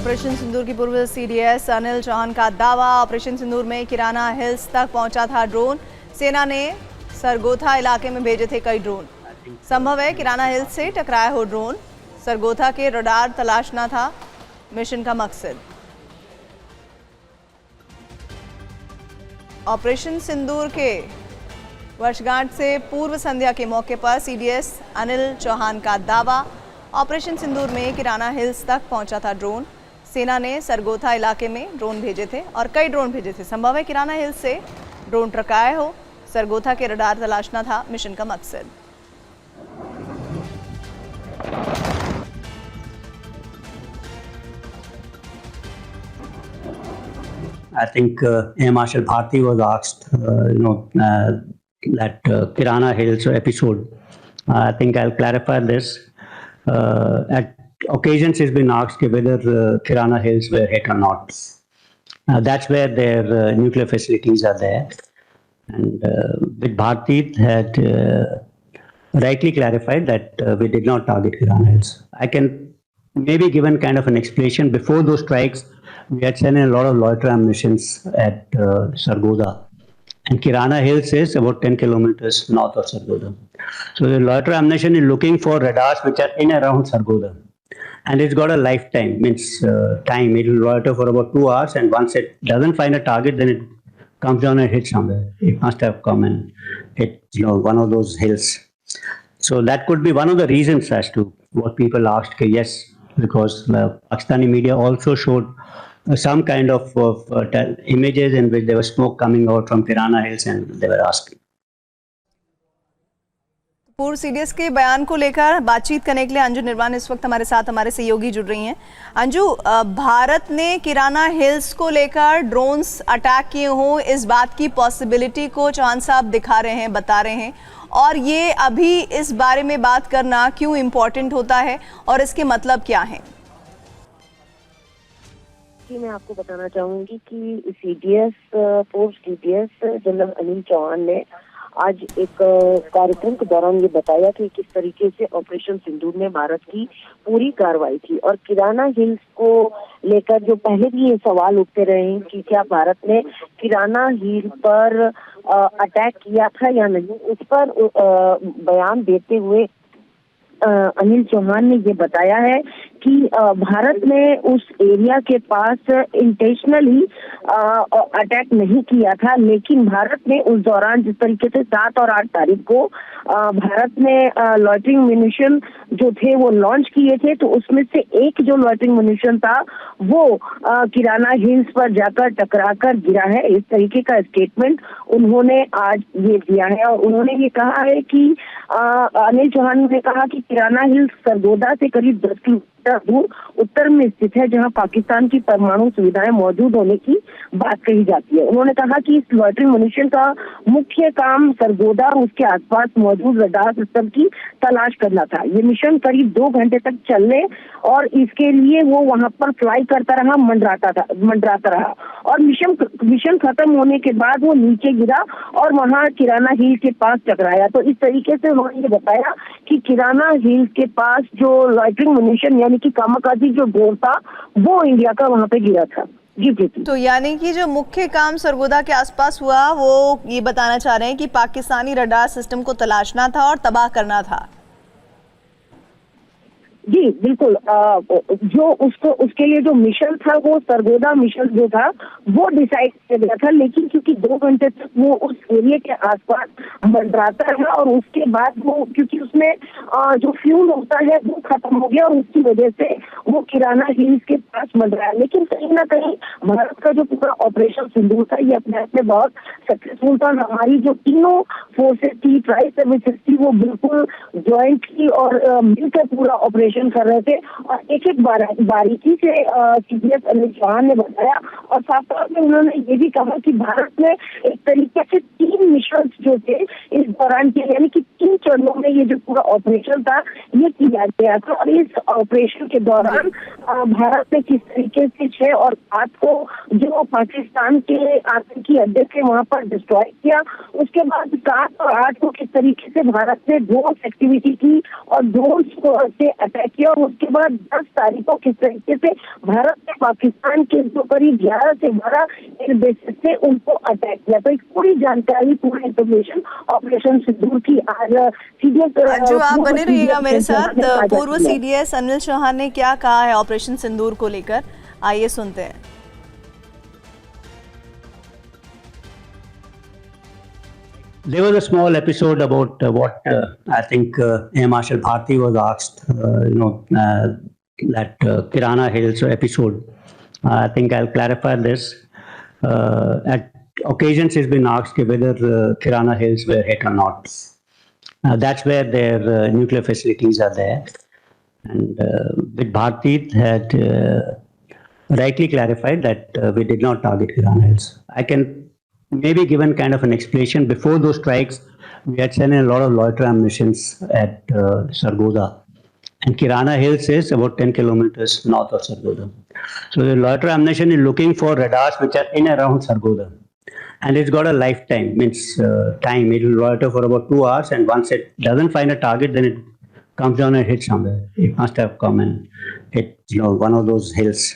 Operation Sindoor की पूर्व CDS Anil Chauhan का दावा, ऑपरेशन सिंदूर में किराना हिल्स तक पहुंचा था ड्रोन। सेना ने सरगोथा इलाके में भेजे थे कई ड्रोन। संभव है किराना हिल्स से टकराया हो ड्रोन। सरगोथा के रडार तलाशना था मिशन का मकसद। ऑपरेशन सिंदूर के वर्षगांठ से पूर्व संध्या के मौके पर सीडीएस अनिल चौहान का दावा, ऑपरेशन सिंदूर में किराना हिल्स तक पहुंचा था ड्रोन। सेना ने सरगोथा इलाके में ड्रोन भेजे थे और कई ड्रोन भेजे थे। संभव है किराना हिल्स से ड्रोन टकराए हो। सरगोथा के रडार तलाशना था मिशन का मकसद। I think Air Marshal Bharti was asked, that Kirana Hills episode. I think I'll clarify this. At occasions, he's been asked whether Kirana Hills were hit or not. That's where their nuclear facilities are there. And with Bharti had rightly clarified that we did not target Kirana Hills. I can maybe given kind of an explanation. Before those strikes, we had sent in a lot of loiter ammunitions at Sargodha. And Kirana Hills is about 10 kilometers north of Sargodha. So the loiter ammunition is looking for radars which are in around Sargodha. And it's got a lifetime, means time. It will loiter for about 2 hours, and once it doesn't find a target, then it comes down and hits somewhere. It must have come and hit one of those hills. So that could be one of the reasons as to what people asked. Yes, because the Pakistani media also showed some kind of images in which there was smoke coming out from Kirana Hills, and they were asking. पूर्व CDS के बयान को लेकर बातचीत करने के लिए अंजू निर्वाण इस वक्त हमारे साथ हमारे सहयोगी जुड़ रही हैं। अंजू, भारत ने किराना हिल्स को लेकर ड्रोन्स अटैक किए हों, इस बात की पॉसिबिलिटी को चौहान साहब दिखा रहे हैं, बता रहे हैं, और ये अभी इस बारे में बात करना क्यों इम्पोर्टेंट होता है और इसके मतलब क्या है? मैं आपको बताना चाहूंगी कि सीडीएस पूर्व सीडीएस जनरल अनिल चौहान ने आज एक कार्यक्रम के दौरान ये बताया कि किस तरीके से ऑपरेशन सिंदूर में भारत की पूरी कार्रवाई थी, और किराना हिल्स को लेकर जो पहले भी ये सवाल उठते रहे हैं कि क्या भारत ने किराना हिल पर अटैक किया था या नहीं, उस पर बयान देते हुए अनिल चौहान ने ये बताया है कि भारत ने उस एरिया के पास इंटेंशनली अटैक नहीं किया था, लेकिन भारत ने उस दौरान जिस तरीके से 7 और 8 तारीख को भारत ने लॉइटरिंग म्यूनिशन जो थे वो लॉन्च किए थे, तो उसमें से एक जो लॉइटरिंग म्यूनिशन था वो किराना हिल्स पर जाकर टकराकर गिरा है। इस तरीके का स्टेटमेंट उन्होंने आज ये दिया है, और उन्होंने ये कहा है कि अनिल चौहान ने कहा कि किराना हिल्स सरगोधा से करीब 10 किलोमीटर दूर उत्तर में स्थित है, जहां पाकिस्तान की परमाणु सुविधाएं मौजूद होने की बात कही जाती है। उन्होंने कहा कि इस लॉइटरिंग म्यूनिशन का मुख्य काम सरगोधा और उसके आसपास मौजूद रडार सिस्टम की तलाश करना था। ये मिशन करीब 2 घंटे तक चलने और इसके लिए वो वहां पर फ्लाई करता रहा, मंडराता रहा, और मिशन खत्म होने के बाद वो नीचे गिरा और वहां किराना हिल के पास टकराया। तो इस तरीके से उन्होंने ये बताया कि किराना हिल के पास जो लॉइटरिंग म्यूनिशन यानी कि कामाकाजी जो ड्रोन था वो इंडिया का वहां पे गिरा था। जी जी। तो यानी कि जो मुख्य काम सरगोधा के आसपास हुआ वो ये बताना चाह रहे हैं कि पाकिस्तानी रडार सिस्टम को तलाशना था और तबाह करना था। जी बिल्कुल। जो उसके लिए जो मिशन था वो सरगोधा मिशन जो था वो डिसाइड किया गया था, लेकिन क्योंकि 2 घंटे तक वो उस एरिया के आसपास मंडराता रहा और उसके बाद वो क्योंकि उसमें जो फ्यूल होता है वो खत्म हो गया और उसकी वजह से वो किराना हिल्स के पास मंडराया। लेकिन कहीं ना कहीं भारत का जो पूरा ऑपरेशन सिंदूर था ये अपने आप में बहुत सक्सेसफुल था। हमारी जो तीनों फोर्सेस थी, ट्राई सर्विसेज थी, वो बिल्कुल ज्वाइंटली और मिलकर पूरा ऑपरेशन कर रहे थे, और एक एक बारीकी से सीडीएस अनिल चौहान ने बताया, और साथ साथ में उन्होंने ये भी कहा कि भारत ने एक तरीके से 3 मिशन जो थे इस दौरान के, यानी कि 3 चरणों में ये जो पूरा ऑपरेशन था ये किया गया था, और इस ऑपरेशन के दौरान भारत ने किस तरीके से 6 और 7 को जो पाकिस्तान के आतंकी अड्डे थे वहां पर डिस्ट्रॉय किया। उसके बाद 7 और 8 को किस तरीके से भारत ने ड्रोन एक्टिविटी की और ड्रोन से अटैक अटैक किया और उसके बाद 10 तारीख को किस तरीके से भारत ने पाकिस्तान के जो करीब 11 से 12 बेसिस से उनको अटैक किया। तो एक पूरी जानकारी, पूरी इंफॉर्मेशन ऑपरेशन सिंदूर की आज सीडीएस अंजू आप बने रहिएगा मेरे साथ। पूर्व सीडीएस अनिल चौहान ने क्या कहा है ऑपरेशन सिंदूर को लेकर, आइए सुनते हैं। There was a small episode about what I think Air Marshal Bharti was asked, that Kirana Hills episode. I think I'll clarify this. At occasions, it's been asked whether Kirana Hills were hit or not. That's where their nuclear facilities are there. And with Bharti had rightly clarified that we did not target Kirana Hills. I can maybe given kind of an explanation. Before those strikes, we had sent in a lot of loiter ammunitions at Sargodha. And Kirana Hills is about 10 kilometers north of Sargodha. So the loiter ammunition is looking for radars which are in around Sargodha. And it's got a lifetime, means time. It will loiter for about 2 hours, and once it doesn't find a target, then it comes down and hits somewhere. It must have come and hit, one of those hills.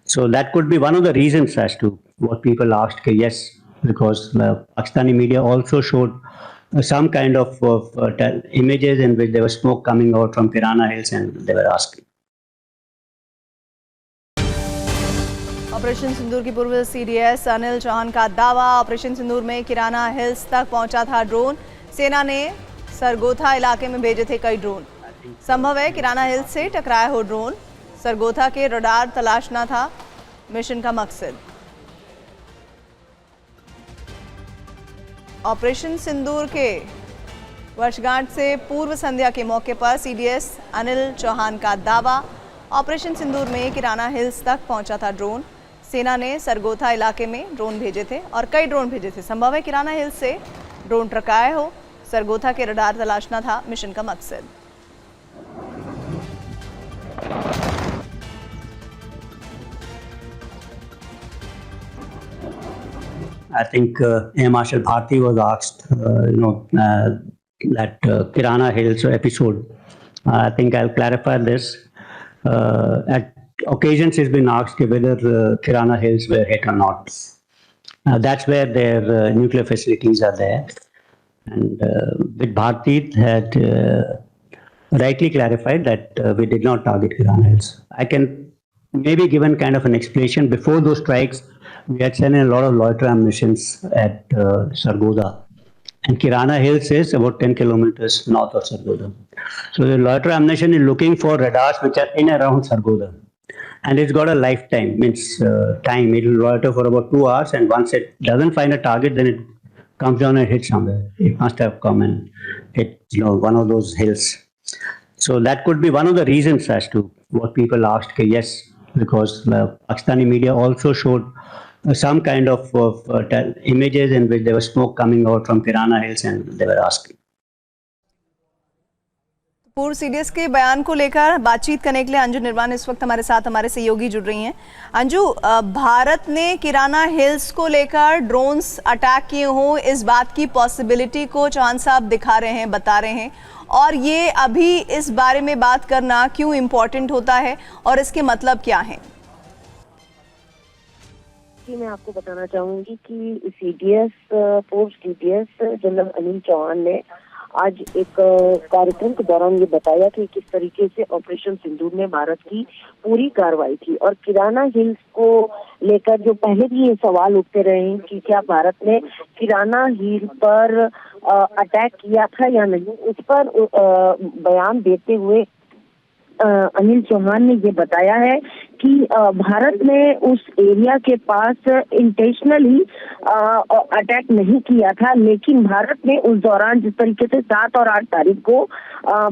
So that could be one of the reasons as to what people asked. Yes, because the Pakistani media also showed some kind of images in which there was smoke coming out from Kirana Hills, and they were asking. Operation Sindoor की पूर्व CDS Anil Chauhan का दावा, operation सिंदूर में किराना hills तक पहुंचा था drone. सेना ने सरगोथा इलाके में भेजे थे कई ड्रोन। संभव है किराना हिल्स से टकराया हो ड्रोन। सरगोथा के रडार तलाशना था मिशन का मकसद। ऑपरेशन सिंदूर के वर्षगांठ से पूर्व संध्या के मौके पर सीडीएस अनिल चौहान का दावा, ऑपरेशन सिंदूर में किराना हिल्स तक पहुंचा था ड्रोन। सेना ने सरगोथा इलाके में ड्रोन भेजे थे और कई ड्रोन भेजे थे। संभव है किराना हिल्स से ड्रोन टकराए हो। सरगोथा के रडार तलाशना था मिशन का मकसद। I think Air Marshal Bharti was asked, that Kirana Hills episode. I think I'll clarify this. At occasions, it's been asked whether Kirana Hills were hit or not. That's where their nuclear facilities are there. And with Bharti had rightly clarified that we did not target Kirana Hills. I can maybe given kind of an explanation. Before those strikes, we had sent in a lot of loiter ammunitions at Sargodha. And Kirana Hills is about 10 kilometers north of Sargodha. So the loiter ammunition is looking for radars which are in around Sargodha. And it's got a lifetime, means time. It will loiter for about 2 hours, and once it doesn't find a target, then it comes down and hits somewhere. It must have come and hit, one of those hills. So that could be one of the reasons as to what people asked. Yes, because the Pakistani media also showed some kind of images in which there was smoke coming out from Kirana Hills, and they were asking. पूर्व CDS के बयान को लेकर बातचीत करने के लिए अंजू निर्वाण इस वक्त हमारे साथ हमारे सहयोगी जुड़ रही हैं। अंजू, भारत ने किराना हिल्स को लेकर ड्रोन्स अटैक किए हों, इस बात की पॉसिबिलिटी को चौहान साहब दिखा रहे हैं, बता रहे हैं, और ये अभी इस बारे में बात करना क्यों इम्पोर्टेंट होता है और इसके मतलब क्या है? मैं आपको बताना चाहूंगी कि सीडीएस पूर्व सीडीएस जनरल अनिल चौहान ने आज एक कार्यक्रम के दौरान ये बताया कि किस तरीके से ऑपरेशन सिंदूर में भारत की पूरी कार्रवाई थी। और किराना हिल्स को लेकर जो पहले भी ये सवाल उठते रहे हैं कि क्या भारत ने किराना हिल पर अटैक किया था या नहीं, उस पर बयान देते हुए अनिल चौहान ने ये बताया है कि भारत ने उस एरिया के पास इंटेंशनली अटैक नहीं किया था, लेकिन भारत ने उस दौरान जिस तरीके से 7 और 8 तारीख को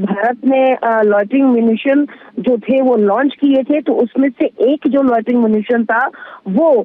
भारत ने लॉइटरिंग म्यूनिशन जो थे वो लॉन्च किए थे, तो उसमें से एक जो लॉइटरिंग म्यूनिशन था वो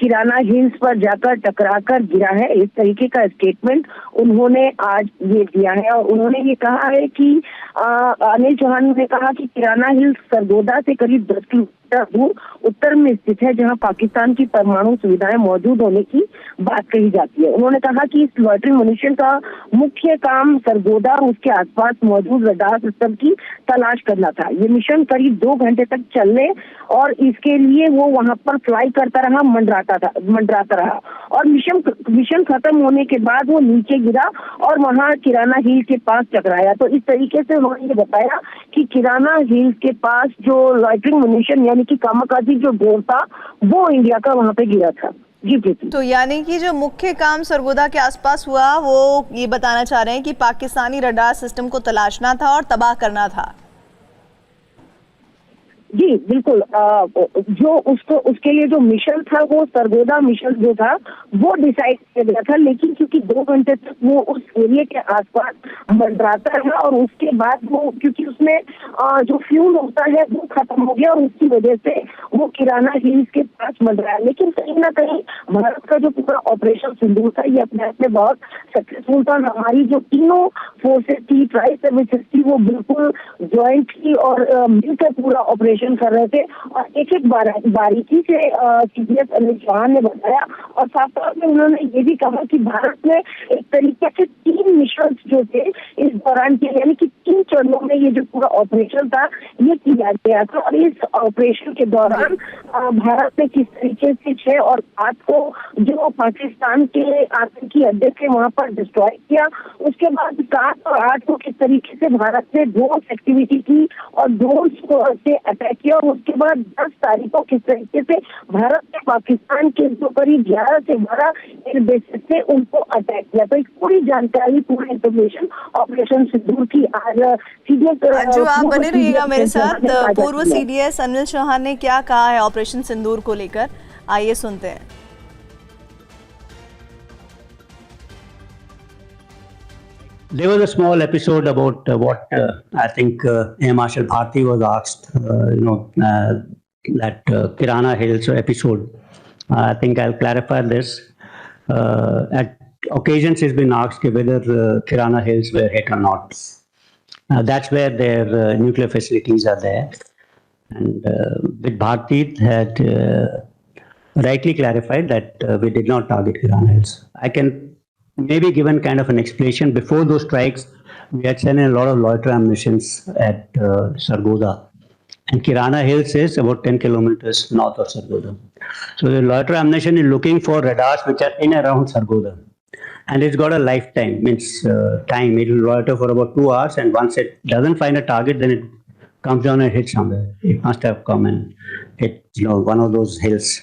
किराना हिल्स पर जाकर टकराकर गिरा है। इस तरीके का स्टेटमेंट उन्होंने आज ये दिया है। और उन्होंने ये कहा है कि अनिल चौहान ने कहा कि किराना हिल्स सरगोधा से करीब 10 किलोमीटर दूर उत्तर में स्थित है, जहां पाकिस्तान की परमाणु सुविधाएं मौजूद होने की बात कही जाती है। उन्होंने कहा कि इस लॉयटरिंग म्यूनिशन का मुख्य काम सरगोदा और उसके आसपास मौजूद रडार सिस्टम की तलाश करना था। ये मिशन करीब 2 घंटे तक चलने और इसके लिए वो वहां पर फ्लाई करता रहा, मंडराता रहा और मिशन खत्म होने के बाद वो नीचे गिरा और वहां किराना हिल के पास टकराया। तो इस तरीके से उन्होंने ये बताया कि किराना हिल के पास जो लॉयटरिंग म्यूनिशन यानी कि कामाकाजी जो ड्रोन था वो इंडिया का वहां पे गिरा था। जी प्रीति। तो यानी कि जो मुख्य काम सरगोदा के आसपास हुआ वो ये बताना चाह रहे हैं कि पाकिस्तानी रडार सिस्टम को तलाशना था और तबाह करना था। जी बिल्कुल। जो उसके लिए जो मिशन था वो सरगोदा मिशन जो था वो डिसाइड किया गया था, लेकिन क्योंकि 2 घंटे तक वो उस एरिया के आसपास मंडराता रहा और उसके बाद वो क्योंकि उसमें जो फ्यूल होता है वो खत्म हो गया और उसकी वजह से वो किराना हिल्स के पास मंडराया। लेकिन कहीं ना कहीं भारत का जो पूरा ऑपरेशन सिंदूर था ये अपने आप में बहुत सक्सेसफुल था। हमारी जो तीनों फोर्सेस थी, ट्राई सर्विसेज थी, वो बिल्कुल ज्वाइंट थी और मिलकर पूरा ऑपरेशन कर रहे थे और एक एक बारीकी से सीडीएस अनिल चौहान ने बताया और साथ साथ में उन्होंने ये भी कहा कि भारत में एक तरीके से 3 मिशन जो थे इस दौरान के, यानी कि 3 चरणों में ये जो पूरा ऑपरेशन था ये किया गया था और इस ऑपरेशन के दौरान भारत ने किस तरीके से 6 और 8 को जो पाकिस्तान के आतंकी अड्डे थे वहां पर डिस्ट्रॉय किया। उसके बाद 7 और 8 को किस तरीके से भारत ने ड्रोन एक्टिविटी की और ड्रोन से अटैक किया और उसके बाद 10 तारीख को किस तरीके से भारत ने पाकिस्तान के जो करीब 11 से 12 एयर बेसेस थे उनको अटैक किया। तो एक पूरी जानकारी, पूरी इंफॉर्मेशन ऑपरेशन सिंदूर की आज सीडीएस जो आप बने रहिएगा मेरे साथ। पूर्व सीडीएस अनिल चौहान ने क्या कहा है ऑपरेशन सिंदूर को लेकर, आइए सुनते हैं। There was a small episode about what I think Air Marshal Bharti was asked, that Kirana Hills episode. I think I'll clarify this. At occasions, he's been asked whether Kirana Hills were hit or not. That's where their nuclear facilities are there. And with Bharti had rightly clarified that we did not target Kirana Hills. I can maybe given kind of an explanation. Before those strikes, we had sent in a lot of loiter ammunitions at Sargodha. And Kirana Hills is about 10 kilometers north of Sargodha. So the loiter ammunition is looking for radars which are in around Sargodha. And it's got a lifetime, means time. It will loiter for about 2 hours, and once it doesn't find a target, then it comes down and hits somewhere. It must have come and hit one of those hills.